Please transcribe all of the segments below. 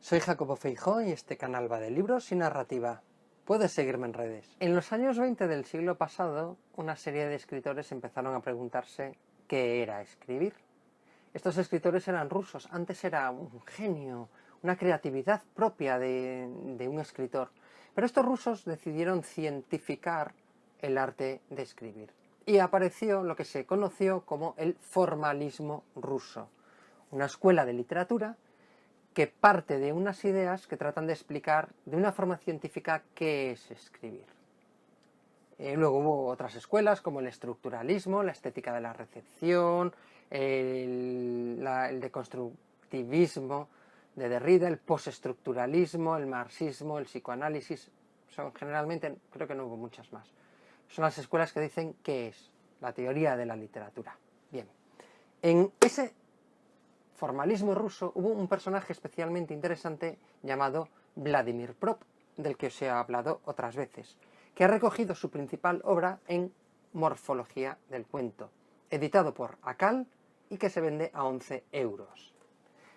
Soy Jacobo Feijó y este canal va de libros y narrativa. Puedes seguirme en redes. En los años 20 del siglo pasado, una serie de escritores empezaron a preguntarse qué era escribir. Estos escritores eran rusos, antes era un genio, una creatividad propia de un escritor. Pero estos rusos decidieron cientificar el arte de escribir. Y apareció lo que se conoció como el formalismo ruso, una escuela de literatura que parte de unas ideas que tratan de explicar de una forma científica qué es escribir. Luego hubo otras escuelas como el estructuralismo, la estética de la recepción, el deconstructivismo de Derrida, el postestructuralismo, el marxismo, el psicoanálisis. Son generalmente, creo que no hubo muchas más. Son las escuelas que dicen qué es la teoría de la literatura. Bien, en ese formalismo ruso hubo un personaje especialmente interesante llamado Vladimir Prop, del que os he hablado otras veces, que ha recogido su principal obra en Morfología del cuento, editado por Akal y que se vende a 11 euros.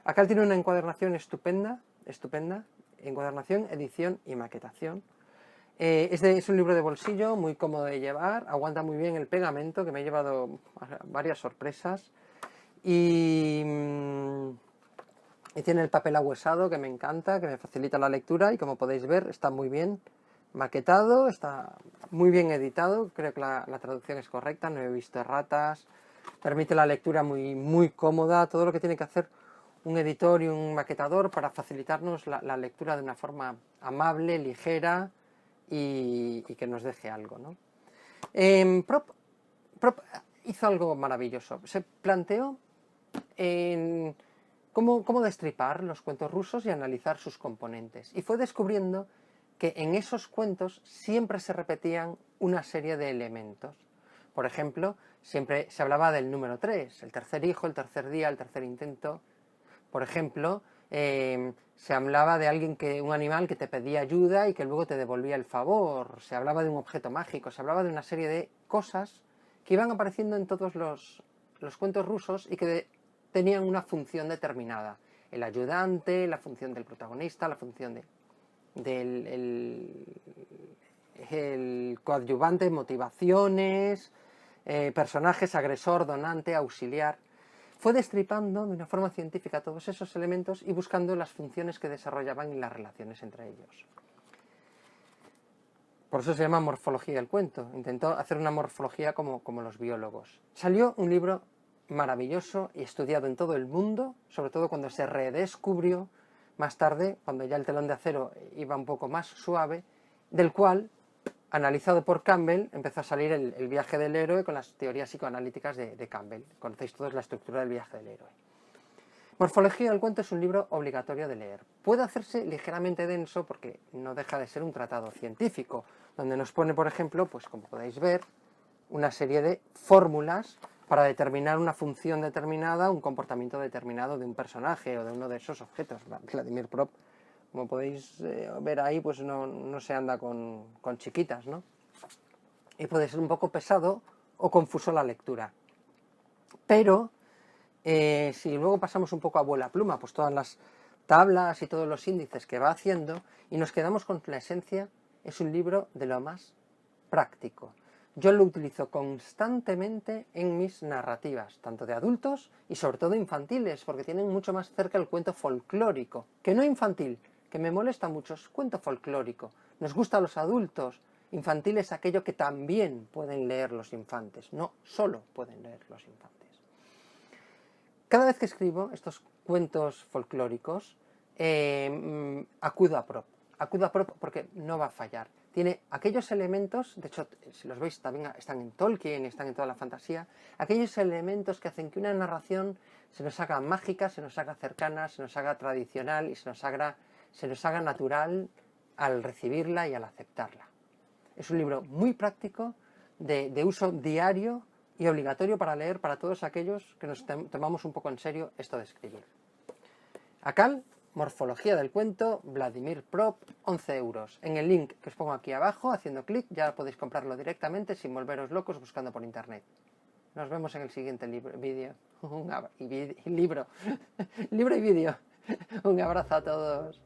Akal tiene una encuadernación estupenda, encuadernación, edición y maquetación. Es un libro de bolsillo muy cómodo de llevar, aguanta muy bien el pegamento, que me ha llevado varias sorpresas. Y tiene el papel ahuesado que me encanta, que me facilita la lectura y como podéis ver está muy bien maquetado, está muy bien editado, creo que la traducción es correcta, no he visto erratas, permite la lectura muy cómoda, todo lo que tiene que hacer un editor y un maquetador para facilitarnos la lectura de una forma amable, ligera y que nos deje algo, ¿no? Prop hizo algo maravilloso, se planteó en cómo destripar los cuentos rusos y analizar sus componentes. Y fue descubriendo que en esos cuentos siempre se repetían una serie de elementos. Por ejemplo, siempre se hablaba del número 3, el tercer hijo, el tercer día, el tercer intento. Por ejemplo, se hablaba de un animal que te pedía ayuda y que luego te devolvía el favor. Se hablaba de un objeto mágico, se hablaba de una serie de cosas que iban apareciendo en todos los cuentos rusos y que tenían una función determinada. El ayudante, la función del protagonista, la función del coadyuvante, motivaciones, personajes, agresor, donante, auxiliar. Fue destripando de una forma científica todos esos elementos y buscando las funciones que desarrollaban y las relaciones entre ellos. Por eso se llama morfología del cuento. Intentó hacer una morfología como los biólogos. Salió un libro maravilloso y estudiado en todo el mundo, sobre todo cuando se redescubrió más tarde, cuando ya el telón de acero iba un poco más suave, del cual, analizado por Campbell, empezó a salir el viaje del héroe con las teorías psicoanalíticas de Campbell. Conocéis todos la estructura del viaje del héroe. Morfología del cuento es un libro obligatorio de leer. Puede hacerse ligeramente denso porque no deja de ser un tratado científico, donde nos pone, por ejemplo, pues como podéis ver, una serie de fórmulas para determinar una función determinada, un comportamiento determinado de un personaje o de uno de esos objetos. Vladimir Prop, como podéis ver ahí, pues no se anda con chiquitas, ¿no? Y puede ser un poco pesado o confuso la lectura. Pero si luego pasamos un poco a vuela pluma, pues todas las tablas y todos los índices que va haciendo y nos quedamos con la esencia, es un libro de lo más práctico. Yo lo utilizo constantemente en mis narrativas, tanto de adultos y sobre todo infantiles, porque tienen mucho más cerca el cuento folclórico, que no infantil, que me molesta mucho, es cuento folclórico. Nos gusta a los adultos, infantil es aquello que también pueden leer los infantes, no solo pueden leer los infantes. Cada vez que escribo estos cuentos folclóricos, acudo a Prop. Acudo a Prop porque no va a fallar. Tiene aquellos elementos, de hecho, si los veis, también están en Tolkien, están en toda la fantasía, aquellos elementos que hacen que una narración se nos haga mágica, se nos haga cercana, se nos haga tradicional y se nos haga natural al recibirla y al aceptarla. Es un libro muy práctico, de uso diario y obligatorio para leer para todos aquellos que nos tomamos un poco en serio esto de escribir. Akal, Morfología del cuento, Vladimir Prop, 11 euros. En el link que os pongo aquí abajo, haciendo clic, ya podéis comprarlo directamente sin volveros locos buscando por internet. Nos vemos en el siguiente vídeo. Libro y vídeo. Un abrazo a todos.